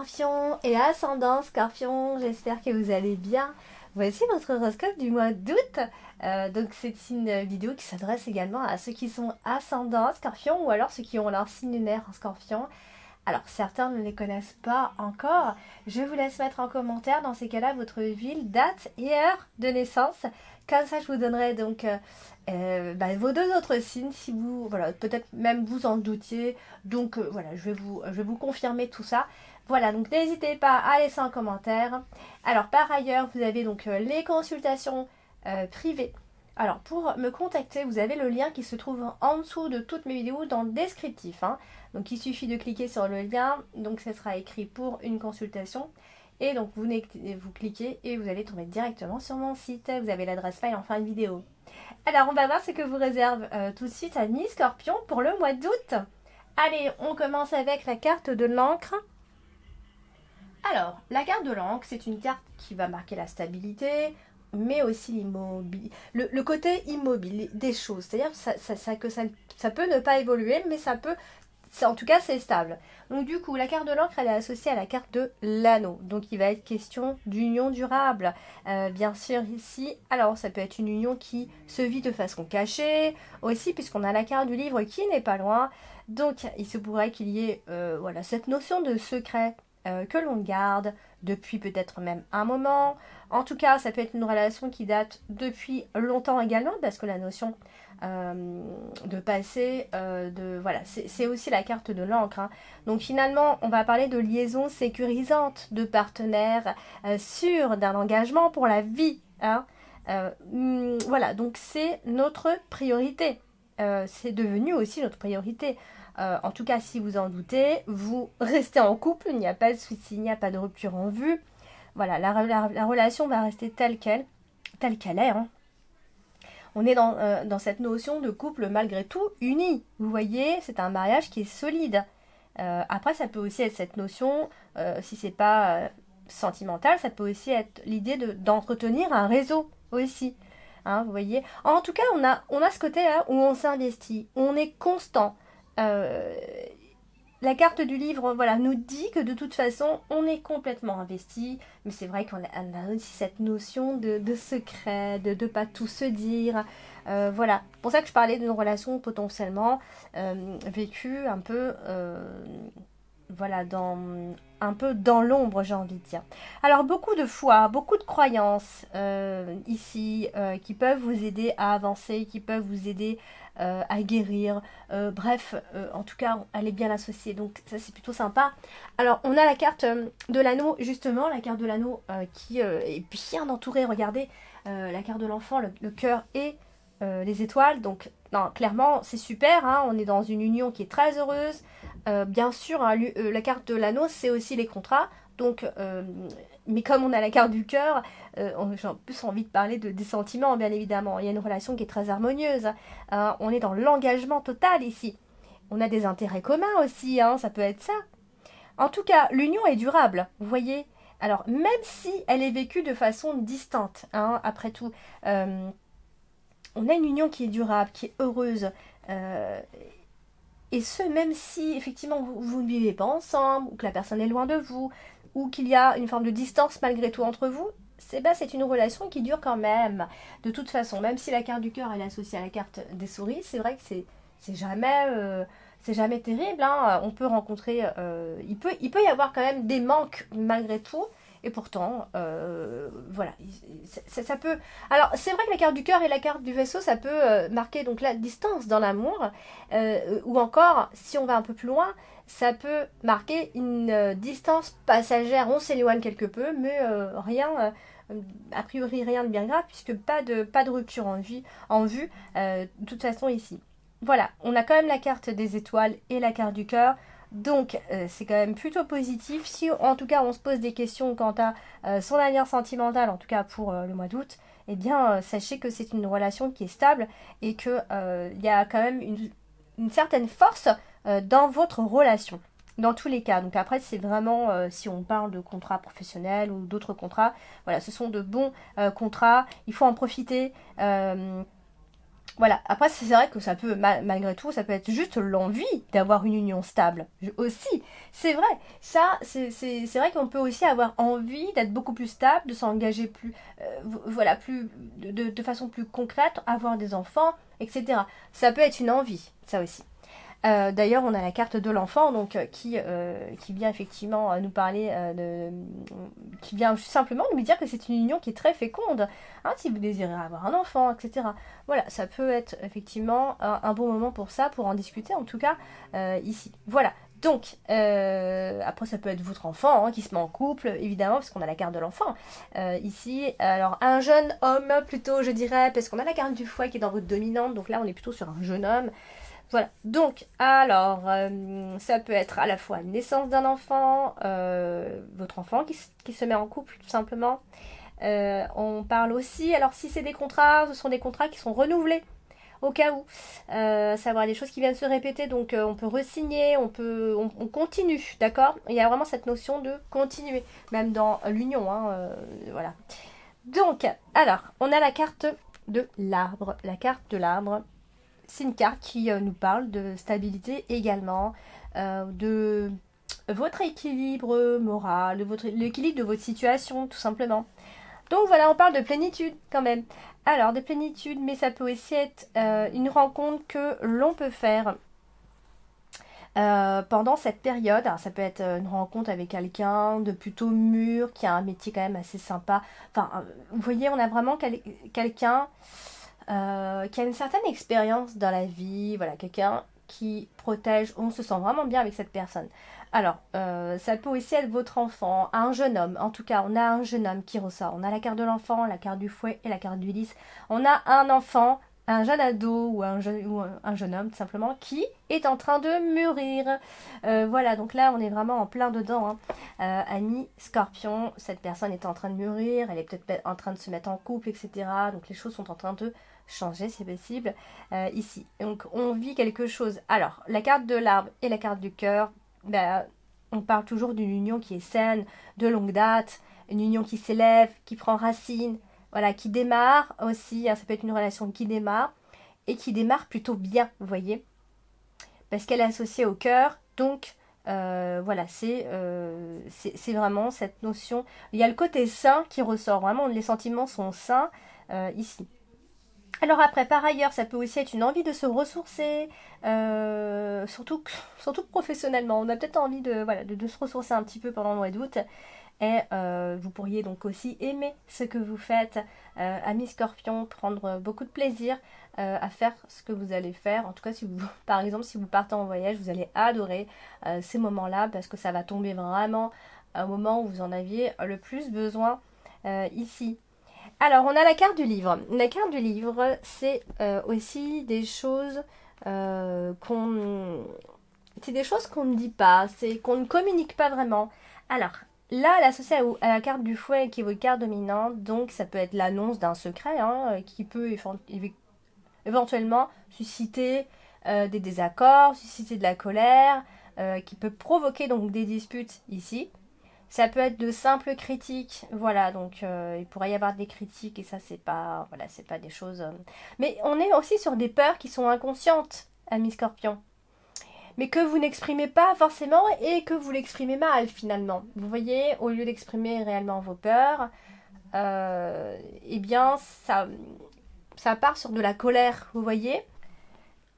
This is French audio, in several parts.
Scorpion et ascendant Scorpion, j'espère que vous allez bien. Voici votre horoscope du mois d'août. Donc c'est une vidéo qui s'adresse également à ceux qui sont ascendants Scorpion ou alors ceux qui ont leur signe lunaire en Scorpion. Alors certains ne les connaissent pas encore. Je vous laisse mettre en commentaire dans ces cas-là votre ville, date et heure de naissance. Comme ça je vous donnerai donc vos deux autres signes si vous, voilà, peut-être même vous en doutiez. Donc voilà, je vais vous confirmer tout ça. Voilà, donc n'hésitez pas à laisser un commentaire. Alors par ailleurs, vous avez donc les consultations privées. Alors pour me contacter, vous avez le lien qui se trouve en dessous de toutes mes vidéos dans le descriptif. Donc il suffit de cliquer sur le lien, donc ce sera écrit pour une consultation. Et donc vous cliquez et vous allez tomber directement sur mon site. Vous avez l'adresse mail en fin de vidéo. Alors on va voir ce que vous réserve tout de suite à mi-Scorpion pour le mois d'août. Allez, on commence avec la carte de l'encre. Alors, la carte de l'encre, c'est une carte qui va marquer la stabilité, mais aussi l'immobilier, le côté immobile des choses. C'est-à-dire que ça peut ne pas évoluer, mais ça peut, en tout cas, c'est stable. Donc du coup, la carte de l'encre, elle est associée à la carte de l'anneau. Donc il va être question d'union durable. Bien sûr, ici, alors ça peut être une union qui se vit de façon cachée, aussi puisqu'on a la carte du livre qui n'est pas loin. Donc il se pourrait qu'il y ait voilà, cette notion de secret que l'on garde depuis peut-être même un moment. En tout cas, ça peut être une relation qui date depuis longtemps également, parce que la notion de passé, voilà, c'est aussi la carte de l'encre. Donc finalement, on va parler de liaison sécurisante, de partenaires sûrs, d'un engagement pour la vie. Voilà, donc c'est notre priorité. C'est devenu aussi notre priorité. En tout cas, si vous en doutez, vous restez en couple, il n'y a pas de souci, il n'y a pas de rupture en vue. Voilà, la relation va rester telle qu'elle est. On est dans cette notion de couple malgré tout uni. Vous voyez, c'est un mariage qui est solide. Après, ça peut aussi être cette notion, si c'est pas sentimental, ça peut aussi être l'idée d'entretenir un réseau aussi. Vous voyez. En tout cas, on a ce côté-là où on s'investit, on est constant. La carte du livre, voilà, nous dit que de toute façon, on est complètement investi, mais c'est vrai qu'on a aussi cette notion de secret, de ne pas tout se dire. Voilà, c'est pour ça que je parlais d'une relation potentiellement vécue un peu, voilà, un peu dans l'ombre, j'ai envie de dire. Alors, beaucoup de foi, beaucoup de croyances ici qui peuvent vous aider à avancer, qui peuvent vous aider à guérir. Bref, en tout cas, elle est bien associée, donc ça c'est plutôt sympa. Alors, on a la carte de l'anneau, justement, la carte de l'anneau qui est bien entourée. Regardez, la carte de l'enfant, le cœur et les étoiles. Donc, non, clairement, c'est super. On est dans une union qui est très heureuse. Bien sûr, la carte de l'anneau, c'est aussi les contrats. Donc, mais comme on a la carte du cœur, j'ai en plus envie de parler des sentiments, bien évidemment. Il y a une relation qui est très harmonieuse. On est dans l'engagement total ici. On a des intérêts communs aussi, ça peut être ça. En tout cas, l'union est durable, vous voyez. Alors, même si elle est vécue de façon distante, après tout, on a une union qui est durable, qui est heureuse. Et ce, même si effectivement vous ne vivez pas ensemble, ou que la personne est loin de vous, ou qu'il y a une forme de distance malgré tout entre vous, c'est une relation qui dure quand même. De toute façon, même si la carte du cœur est associée à la carte des souris, c'est vrai que c'est jamais terrible. On peut rencontrer, il peut y avoir quand même des manques malgré tout. Et pourtant, voilà, ça peut... Alors, c'est vrai que la carte du cœur et la carte du vaisseau, ça peut marquer donc la distance dans l'amour. Ou encore, si on va un peu plus loin, ça peut marquer une distance passagère. On s'éloigne quelque peu, mais rien, a priori rien de bien grave, puisque pas de rupture en vue, de toute façon ici. Voilà, on a quand même la carte des étoiles et la carte du cœur. Donc, c'est quand même plutôt positif. Si, en tout cas, on se pose des questions quant à son avenir sentimental, en tout cas pour le mois d'août, eh bien, sachez que c'est une relation qui est stable et qu'il y a quand même une certaine force dans votre relation. Dans tous les cas. Donc après, c'est vraiment, si on parle de contrats professionnels ou d'autres contrats, voilà, ce sont de bons contrats. Il faut en profiter. Voilà, après c'est vrai que ça peut, malgré tout, ça peut être juste l'envie d'avoir une union stable aussi. C'est vrai, ça, c'est vrai qu'on peut aussi avoir envie d'être beaucoup plus stable, de s'engager plus, voilà, plus, de façon plus concrète, avoir des enfants, etc. Ça peut être une envie, ça aussi. D'ailleurs, on a la carte de l'enfant, donc qui vient effectivement nous parler qui vient simplement nous dire que c'est une union qui est très féconde, hein, si vous désirez avoir un enfant, etc. Voilà, ça peut être effectivement un bon moment pour ça, pour en discuter en tout cas ici. Voilà. Donc, après ça peut être votre enfant hein, qui se met en couple, évidemment, parce qu'on a la carte de l'enfant ici. Alors, un jeune homme plutôt, je dirais, parce qu'on a la carte du foie qui est dans votre dominante, donc là on est plutôt sur un jeune homme. Voilà, donc, alors, ça peut être à la fois la naissance d'un enfant, votre enfant qui se met en couple, tout simplement. On parle aussi, alors si c'est des contrats, ce sont des contrats qui sont renouvelés, au cas où. Savoir des choses qui viennent se répéter, donc on peut re-signer, on continue, d'accord. Il y a vraiment cette notion de continuer, même dans l'union, hein, voilà. Donc, alors, on a la carte de l'arbre. La carte de l'arbre, c'est une carte qui nous parle de stabilité également, de votre équilibre moral, de l'équilibre de votre situation, tout simplement. Donc voilà, on parle de plénitude quand même. Alors, de plénitude, mais ça peut aussi être une rencontre que l'on peut faire pendant cette période. Alors, ça peut être une rencontre avec quelqu'un de plutôt mûr, qui a un métier quand même assez sympa. Enfin, vous voyez, on a vraiment quelqu'un qui a une certaine expérience dans la vie, voilà, quelqu'un qui protège, on se sent vraiment bien avec cette personne. Alors, ça peut aussi être votre enfant, un jeune homme, en tout cas, on a un jeune homme qui ressort, on a la carte de l'enfant, la carte du fouet et la carte du lys, on a un enfant, un jeune ado ou un jeune homme tout simplement qui est en train de mûrir. Voilà, donc là on est vraiment en plein dedans. Hein. Ami Scorpion, cette personne est en train de mûrir, elle est peut-être en train de se mettre en couple, etc. Donc les choses sont en train de changer, c'est possible, ici. Donc on vit quelque chose. Alors, la carte de l'arbre et la carte du cœur, ben, on parle toujours d'une union qui est saine, de longue date, une union qui s'élève, qui prend racine, voilà, qui démarre aussi, hein, ça peut être une relation qui démarre, et qui démarre plutôt bien, vous voyez, parce qu'elle est associée au cœur, donc voilà, c'est vraiment cette notion, il y a le côté sain qui ressort, vraiment les sentiments sont sains ici. Alors après, par ailleurs, ça peut aussi être une envie de se ressourcer, surtout professionnellement. On a peut-être envie de, voilà, de se ressourcer un petit peu pendant le mois d'août. Et vous pourriez donc aussi aimer ce que vous faites, amis Scorpion, prendre beaucoup de plaisir à faire ce que vous allez faire. En tout cas, si vous, par exemple, si vous partez en voyage, vous allez adorer ces moments-là parce que ça va tomber vraiment au moment où vous en aviez le plus besoin ici. Alors, on a la carte du livre. La carte du livre, c'est aussi des choses qu'on... C'est des choses qu'on ne dit pas, c'est qu'on ne communique pas vraiment. Alors, là, elle est associée à la carte du fouet qui est votre carte dominante, donc ça peut être l'annonce d'un secret hein, qui peut éventuellement susciter des désaccords, susciter de la colère, qui peut provoquer donc des disputes ici. Ça peut être de simples critiques, voilà, donc il pourrait y avoir des critiques et ça c'est pas, voilà, c'est pas des choses... Mais on est aussi sur des peurs qui sont inconscientes, amis Scorpion, mais que vous n'exprimez pas forcément et que vous l'exprimez mal finalement. Vous voyez, au lieu d'exprimer réellement vos peurs, eh bien ça part sur de la colère, vous voyez.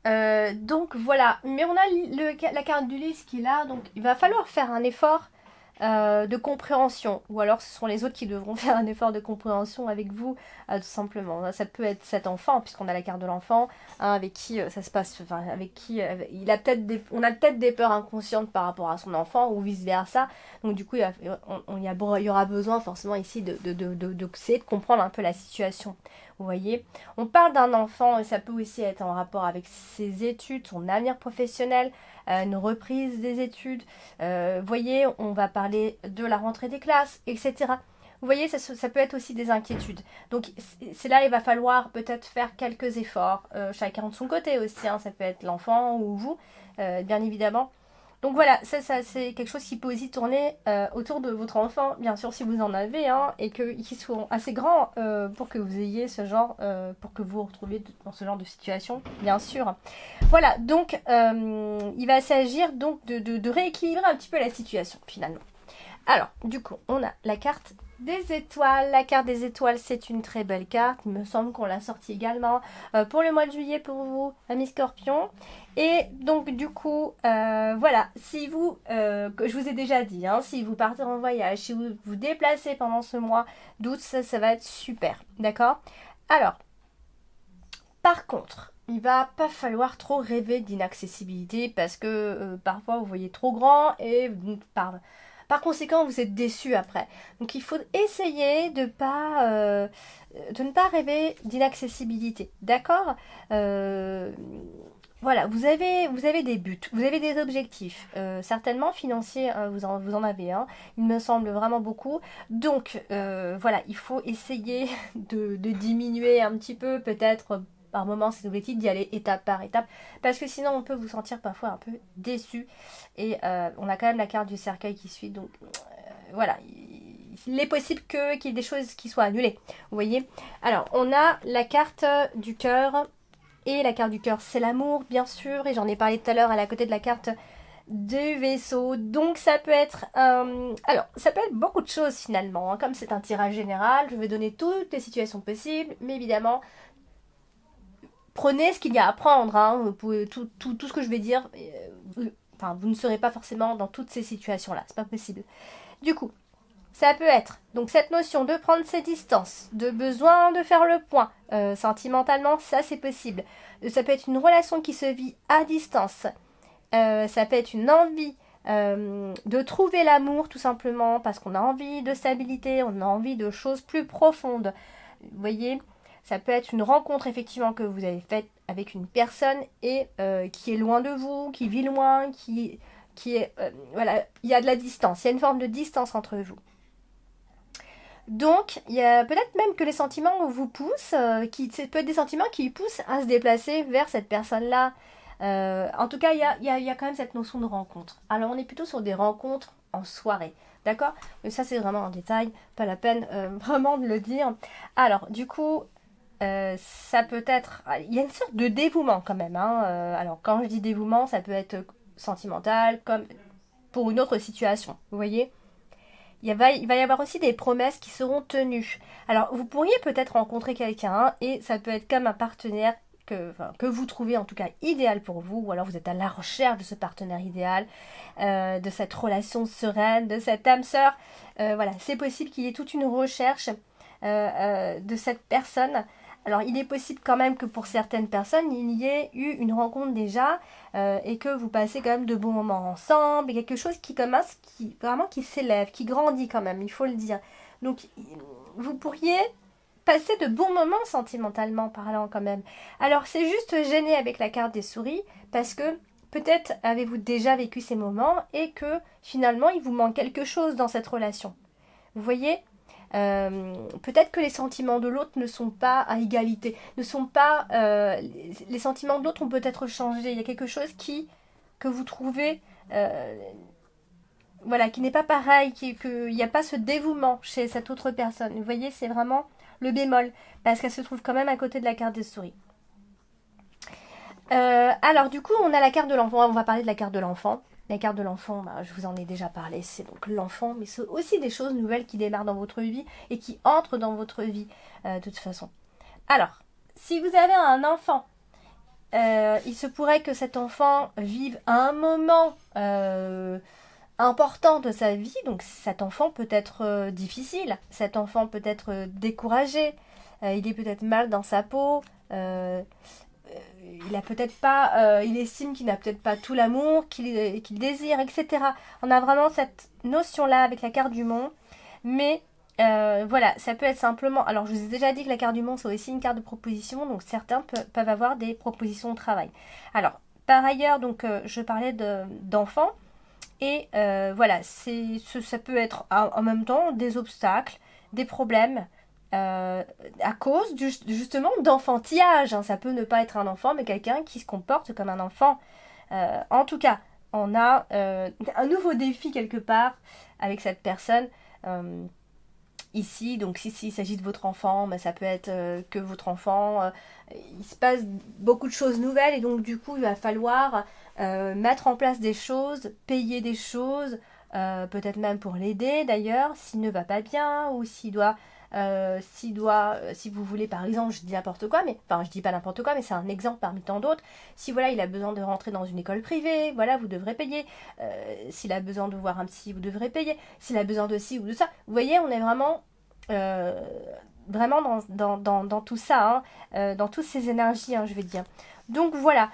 Donc voilà, mais on a la carte du lys qui est là, donc il va falloir faire un effort de compréhension, ou alors ce sont les autres qui devront faire un effort de compréhension avec vous, tout simplement. Ça peut être cet enfant, puisqu'on a la carte de l'enfant, hein, avec qui ça se passe, enfin, avec qui on a peut-être des peurs inconscientes par rapport à son enfant, ou vice-versa, donc du coup, il y aura besoin forcément ici d'essayer de comprendre un peu la situation. Vous voyez, on parle d'un enfant et ça peut aussi être en rapport avec ses études, son avenir professionnel, une reprise des études. Vous voyez, on va parler de la rentrée des classes, etc. Vous voyez, ça peut être aussi des inquiétudes. Donc c'est là, il va falloir peut-être faire quelques efforts, chacun de son côté aussi. Hein, ça peut être l'enfant ou vous, bien évidemment. Donc voilà, ça c'est quelque chose qui peut aussi tourner autour de votre enfant, bien sûr si vous en avez, hein, et qu'ils soient assez grands pour que vous ayez ce genre, pour que vous vous retrouviez dans ce genre de situation, bien sûr. Voilà, donc il va s'agir donc de rééquilibrer un petit peu la situation finalement. Alors, du coup, on a la carte des étoiles. La carte des étoiles, c'est une très belle carte. Il me semble qu'on l'a sortie également pour le mois de juillet pour vous, amis Scorpions. Et donc, du coup, voilà, si vous, que je vous ai déjà dit, hein, si vous partez en voyage, si vous vous déplacez pendant ce mois d'août, ça va être super. D'accord? Alors, par contre, il va pas falloir trop rêver d'inaccessibilité parce que parfois vous voyez trop grand et par conséquent vous êtes déçu après. Donc il faut essayer de ne pas rêver d'inaccessibilité. D'accord. Voilà, vous avez des buts, vous avez des objectifs, certainement financiers, hein, vous en avez un, il me semble vraiment beaucoup. Donc voilà, il faut essayer de diminuer un petit peu peut-être par moment ces objectifs, d'y aller étape par étape, parce que sinon on peut vous sentir parfois un peu déçu. Et on a quand même la carte du cercueil qui suit, donc voilà, il est possible qu'il y ait des choses qui soient annulées, vous voyez. Alors, on a la carte du cœur. Et la carte du cœur, c'est l'amour, bien sûr. Et j'en ai parlé tout à l'heure, elle est à côté de la carte du vaisseau. Donc ça peut être... alors, ça peut être beaucoup de choses finalement. Hein. Comme c'est un tirage général, je vais donner toutes les situations possibles. Mais évidemment, prenez ce qu'il y a à prendre. Hein. Vous pouvez, tout ce que je vais dire, vous ne serez pas forcément dans toutes ces situations-là. C'est pas possible. Du coup, ça peut être donc cette notion de prendre ses distances, de besoin de faire le point. Sentimentalement, ça c'est possible. Ça peut être une relation qui se vit à distance. Ça peut être une envie de trouver l'amour tout simplement parce qu'on a envie de stabilité, on a envie de choses plus profondes. Vous voyez, ça peut être une rencontre effectivement que vous avez faite avec une personne et qui est loin de vous, qui vit loin, qui est... voilà, il y a de la distance, il y a une forme de distance entre vous. Donc, il y a peut-être même que les sentiments vous poussent, c'est peut être des sentiments qui poussent à se déplacer vers cette personne-là. En tout cas, il y a quand même cette notion de rencontre. Alors, on est plutôt sur des rencontres en soirée, d'accord? Mais ça, c'est vraiment en détail, pas la peine vraiment de le dire. Alors, du coup, ça peut être... Il y a une sorte de dévouement quand même. Hein. Alors, quand je dis dévouement, ça peut être sentimental, comme pour une autre situation, vous voyez? Il va y avoir aussi des promesses qui seront tenues. Alors, vous pourriez peut-être rencontrer quelqu'un et ça peut être comme un partenaire que vous trouvez en tout cas idéal pour vous, ou alors vous êtes à la recherche de ce partenaire idéal, de cette relation sereine, de cette âme sœur. Voilà, c'est possible qu'il y ait toute une recherche de cette personne. Alors, il est possible quand même que pour certaines personnes, il y ait eu une rencontre déjà et que vous passez quand même de bons moments ensemble, et quelque chose qui commence, qui s'élève, qui grandit quand même, il faut le dire. Donc, vous pourriez passer de bons moments sentimentalement parlant quand même. Alors, c'est juste gêné avec la carte des souris parce que peut-être avez-vous déjà vécu ces moments et que finalement, il vous manque quelque chose dans cette relation. Vous voyez ? Peut-être que les sentiments de l'autre ne sont pas à égalité, ne sont pas les sentiments de l'autre ont peut-être changé. Il y a quelque chose que vous trouvez voilà, qui n'est pas pareil, qu'il n'y a pas ce dévouement chez cette autre personne. Vous voyez, c'est vraiment le bémol parce qu'elle se trouve quand même à côté de la carte des souris. Alors du coup, on a la carte de l'enfant. On va parler de la carte de l'enfant. La carte de l'enfant, je vous en ai déjà parlé, c'est donc l'enfant, mais c'est aussi des choses nouvelles qui démarrent dans votre vie et qui entrent dans votre vie de toute façon. Alors, si vous avez un enfant, il se pourrait que cet enfant vive un moment important de sa vie, donc cet enfant peut être difficile, cet enfant peut être découragé, il est peut-être mal dans sa peau, il a peut-être pas, il estime qu'il n'a peut-être pas tout l'amour qu'il désire, etc. On a vraiment cette notion-là avec la carte du monde, mais voilà, ça peut être simplement... Alors, je vous ai déjà dit que la carte du monde, c'est aussi une carte de proposition, donc certains peuvent avoir des propositions de travail. Alors, par ailleurs, donc, je parlais d'enfants, et voilà, ça peut être en même temps des obstacles, des problèmes, à cause justement d'enfantillage. Hein. Ça peut ne pas être un enfant, mais quelqu'un qui se comporte comme un enfant. En tout cas, on a un nouveau défi quelque part avec cette personne. Ici, donc s'il s'agit de votre enfant, ça peut être que votre enfant. Il se passe beaucoup de choses nouvelles et donc du coup il va falloir mettre en place des choses, payer des choses, peut-être même pour l'aider d'ailleurs, s'il ne va pas bien ou si vous voulez par exemple, je dis n'importe quoi, mais enfin je dis pas n'importe quoi, mais c'est un exemple parmi tant d'autres. Si voilà, il a besoin de rentrer dans une école privée, voilà, vous devrez payer. S'il a besoin de voir un psy, vous devrez payer. S'il a besoin de ci ou de ça, vous voyez, on est euh, vraiment dans tout ça, dans toutes ces énergies, je vais dire. Donc voilà.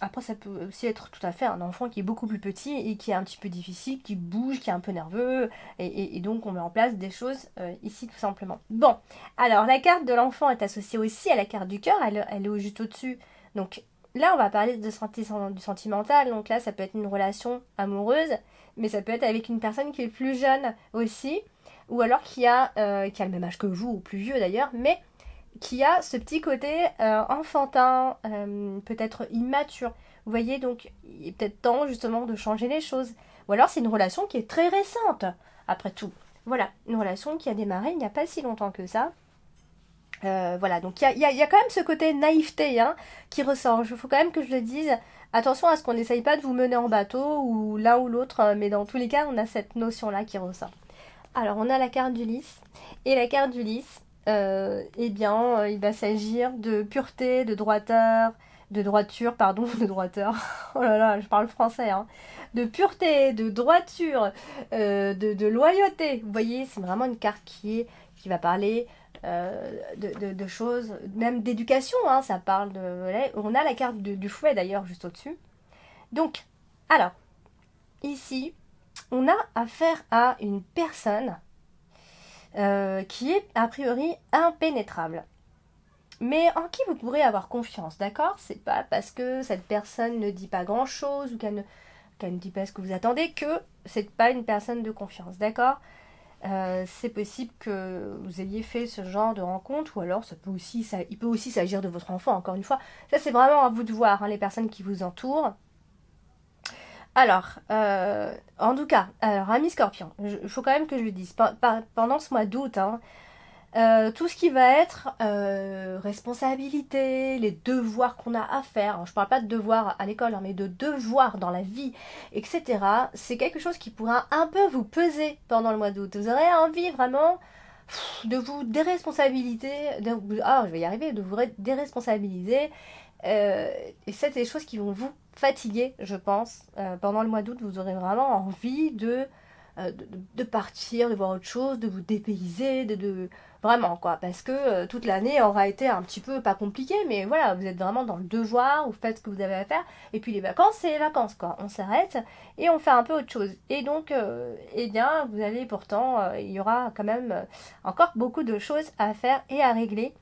Après, ça peut aussi être tout à fait un enfant qui est beaucoup plus petit et qui est un petit peu difficile, qui bouge, qui est un peu nerveux, et donc on met en place des choses ici tout simplement. Bon, alors la carte de l'enfant est associée aussi à la carte du cœur, elle est juste au-dessus. Donc là, on va parler de du sentimental, donc là, ça peut être une relation amoureuse, mais ça peut être avec une personne qui est plus jeune aussi, ou alors qui a le même âge que vous, ou plus vieux d'ailleurs, mais qui a ce petit côté enfantin, peut-être immature. Vous voyez, donc il est peut-être temps justement de changer les choses. Ou alors c'est une relation qui est très récente, après tout. Voilà, une relation qui a démarré il n'y a pas si longtemps que ça. Voilà, donc il y a quand même ce côté naïveté qui ressort. Il faut quand même que je le dise. Attention à ce qu'on n'essaye pas de vous mener en bateau ou l'un ou l'autre, mais dans tous les cas, on a cette notion-là qui ressort. Alors, on a la carte du lys. Et la carte du lys, il va s'agir de pureté, de droiteur, de droiture, pardon, de droiteur. Oh là là, je parle français, de pureté, de droiture, de loyauté. Vous voyez, c'est vraiment une carte qui va parler de choses, même d'éducation, ça parle de... On a la carte du fouet d'ailleurs juste au-dessus. Donc, alors, ici, on a affaire à une personne qui est a priori impénétrable, mais en qui vous pourrez avoir confiance, d'accord? C'est pas parce que cette personne ne dit pas grand-chose ou qu'elle ne dit pas ce que vous attendez que c'est pas une personne de confiance, d'accord? C'est possible que vous ayez fait ce genre de rencontre, ou alors il peut aussi s'agir de votre enfant, encore une fois. Ça, c'est vraiment à vous de voir, les personnes qui vous entourent. Alors, en tout cas, alors, ami Scorpion, il faut quand même que je le dise, pendant ce mois d'août, tout ce qui va être responsabilité, les devoirs qu'on a à faire, alors, je parle pas de devoirs à l'école, mais de devoirs dans la vie, etc., c'est quelque chose qui pourra un peu vous peser pendant le mois d'août. Vous aurez envie vraiment de vous déresponsabiliser, je vais y arriver, de vous déresponsabiliser, et c'est des choses qui vont vous fatiguer, je pense. Pendant le mois d'août, vous aurez vraiment envie de partir, de voir autre chose, de vous dépayser, vraiment quoi, parce que toute l'année aura été un petit peu pas compliquée, mais voilà, vous êtes vraiment dans le devoir, vous faites ce que vous avez à faire, et puis les vacances, c'est les vacances quoi, on s'arrête et on fait un peu autre chose. Et donc, vous allez pourtant, il y aura quand même encore beaucoup de choses à faire et à régler.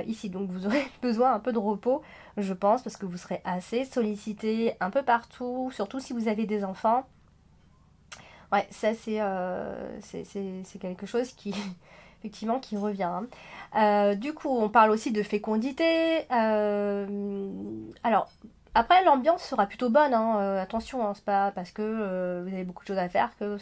Ici, donc vous aurez besoin un peu de repos, je pense, parce que vous serez assez sollicité un peu partout, surtout si vous avez des enfants. Ouais, ça c'est quelque chose qui effectivement qui revient. Du coup, on parle aussi de fécondité. Alors, après, l'ambiance sera plutôt bonne. Attention, c'est pas parce que vous avez beaucoup de choses à faire que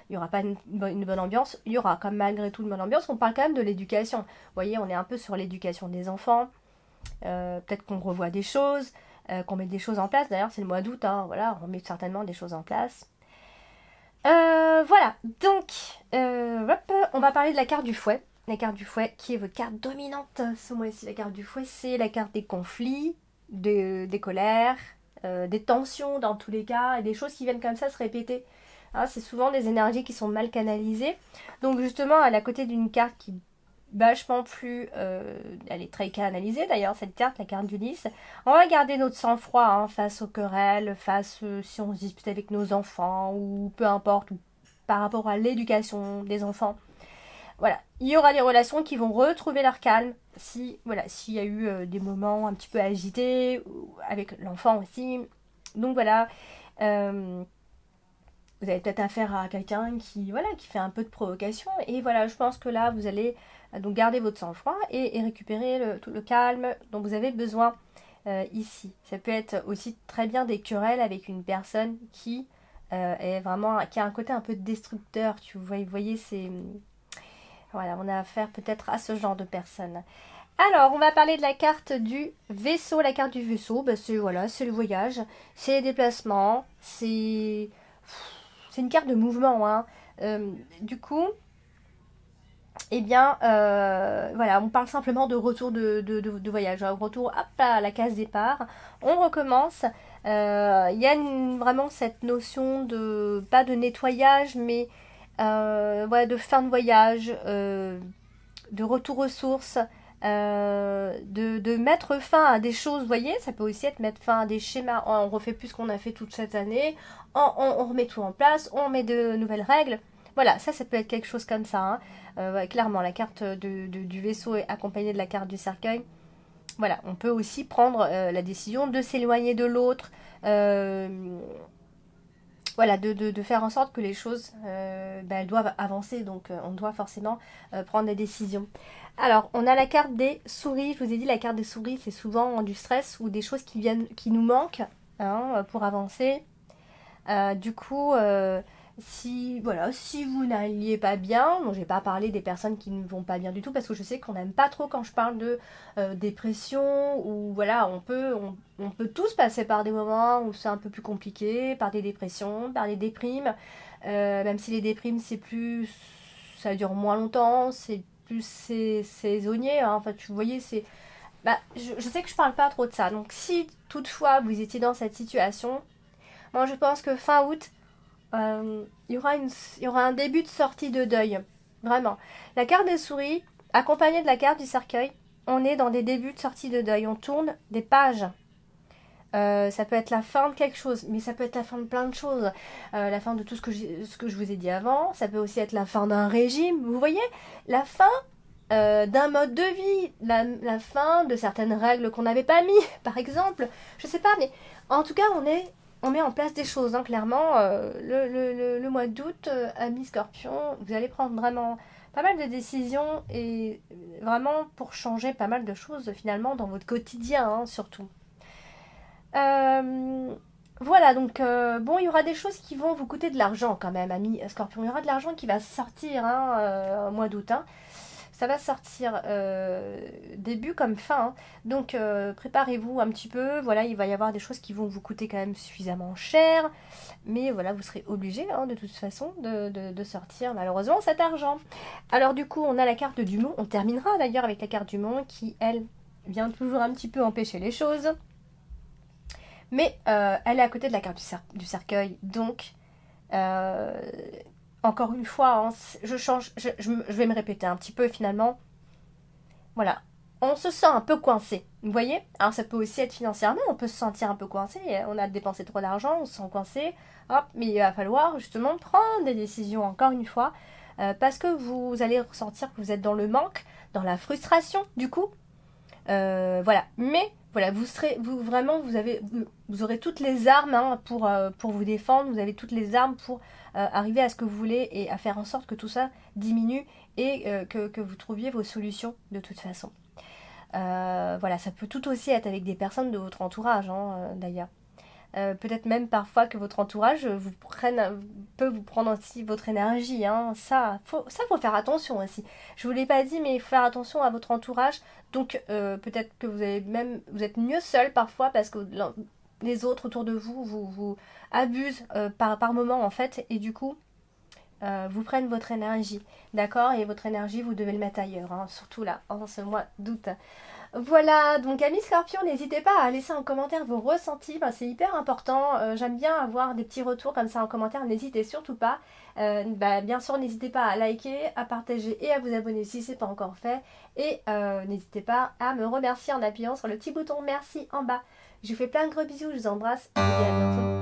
il n'y aura pas une bonne ambiance. Il y aura quand même malgré tout une bonne ambiance. On parle quand même de l'éducation. Vous voyez, on est un peu sur l'éducation des enfants. Peut-être qu'on revoit des choses, qu'on met des choses en place. D'ailleurs, c'est le mois d'août. Voilà, on met certainement des choses en place. Voilà, donc on va parler de la carte du fouet. La carte du fouet qui est votre carte dominante ce mois-ci. La carte du fouet, c'est la carte des conflits, des colères, des tensions dans tous les cas, et des choses qui viennent comme ça se répéter. C'est souvent des énergies qui sont mal canalisées. Donc justement, elle est à côté d'une carte qui est vachement plus... elle est très canalisée d'ailleurs, cette carte, la carte du lys. On va garder notre sang-froid face aux querelles, si on se dispute avec nos enfants, ou peu importe, ou par rapport à l'éducation des enfants. Voilà, il y aura des relations qui vont retrouver leur calme s'il y a eu des moments un petit peu agités, avec l'enfant aussi. Donc voilà, vous avez peut-être affaire à quelqu'un qui fait un peu de provocation. Et voilà, je pense que là, vous allez donc garder votre sang-froid et récupérer tout le calme dont vous avez besoin. ici. Ça peut être aussi très bien des querelles avec une personne qui est vraiment, qui a un côté un peu destructeur. Vous voyez c'est... Voilà, on a affaire peut-être à ce genre de personne. Alors, on va parler de la carte du vaisseau. La carte du vaisseau, bah, c'est voilà, c'est le voyage, c'est les déplacements, c'est une carte de mouvement. Hein. Du coup, eh bien, voilà, on parle simplement de retour de voyage. Retour, hop, à la case départ. On recommence. Il y a vraiment cette notion de, pas de nettoyage, mais voilà, de fin de voyage, de retour aux sources, de mettre fin à des choses, vous voyez, ça peut aussi être mettre fin à des schémas. On refait plus ce qu'on a fait toute cette année, on remet tout en place, on met de nouvelles règles. Voilà, ça peut être quelque chose comme ça. Hein. Ouais, clairement, la carte du vaisseau est accompagnée de la carte du cercueil. Voilà, on peut aussi prendre la décision de s'éloigner de l'autre. Voilà, de faire en sorte que les choses elles doivent avancer, donc on doit forcément prendre des décisions. Alors, on a la carte des souris. Je vous ai dit, la carte des souris, c'est souvent du stress ou des choses qui nous manquent hein, pour avancer. Du coup, si vous n'alliez pas bien, bon, je vais pas parler des personnes qui ne vont pas bien du tout parce que je sais qu'on n'aime pas trop quand je parle de dépression ou voilà, on peut tous passer par des moments où c'est un peu plus compliqué, par des dépressions, par des déprimes, même si les déprimes ça dure moins longtemps, c'est plus saisonnier, hein. Enfin, vous voyez, je sais que je parle pas trop de ça. Donc, si toutefois vous étiez dans cette situation, moi je pense que fin août, il y aura un début de sortie de deuil. Vraiment. La carte des souris, accompagnée de la carte du cercueil, on est dans des débuts de sortie de deuil. On tourne des pages. Ça peut être la fin de quelque chose, mais ça peut être la fin de plein de choses. La fin de tout ce que je vous ai dit avant. Ça peut aussi être la fin d'un régime. Vous voyez, la fin d'un mode de vie, la fin de certaines règles qu'on n'avait pas mis, par exemple. Je sais pas, mais en tout cas, on met en place des choses. Hein, clairement, le mois d'août, amis Scorpion, vous allez prendre vraiment pas mal de décisions et vraiment pour changer pas mal de choses finalement dans votre quotidien, hein, surtout. Voilà, donc bon, il y aura des choses qui vont vous coûter de l'argent quand même, amis Scorpion. Il y aura de l'argent qui va sortir au mois d'août. Hein. Ça va sortir début comme fin. Hein. Donc préparez-vous un petit peu. Voilà, il va y avoir des choses qui vont vous coûter quand même suffisamment cher. Mais voilà, vous serez obligé hein, de toute façon de sortir malheureusement cet argent. Alors du coup, on a la carte du monde. On terminera d'ailleurs avec la carte du monde qui, elle, vient toujours un petit peu empêcher les choses. Mais elle est à côté de la carte du cercueil. Donc, encore une fois, hein, je vais me répéter un petit peu finalement. Voilà, on se sent un peu coincé. Vous voyez? Alors ça peut aussi être financièrement, on peut se sentir un peu coincé. On a dépensé trop d'argent, on se sent coincé. Hop, mais il va falloir justement prendre des décisions encore une fois. Parce que vous allez ressentir que vous êtes dans le manque, dans la frustration du coup. Voilà, mais voilà, vous aurez toutes les armes hein, pour vous défendre, vous avez toutes les armes pour arriver à ce que vous voulez et à faire en sorte que tout ça diminue et que vous trouviez vos solutions de toute façon. Voilà, ça peut tout aussi être avec des personnes de votre entourage hein, d'ailleurs. Peut-être même parfois que votre entourage peut vous prendre aussi votre énergie. Hein. Ça, faut faire attention aussi. Je ne vous l'ai pas dit, mais il faut faire attention à votre entourage. Donc peut-être que vous êtes mieux seul parfois parce que les autres autour de vous abusent par moment en fait. Et du coup, vous prennent votre énergie. D'accord? Et votre énergie, vous devez le mettre ailleurs. Hein, surtout là, en ce mois d'août. Voilà, donc amis Scorpion, n'hésitez pas à laisser en commentaire vos ressentis, c'est hyper important, j'aime bien avoir des petits retours comme ça en commentaire, n'hésitez surtout pas. Bien sûr, n'hésitez pas à liker, à partager et à vous abonner si ce n'est pas encore fait. Et n'hésitez pas à me remercier en appuyant sur le petit bouton merci en bas. Je vous fais plein de gros bisous, je vous embrasse et je vous dis à bientôt.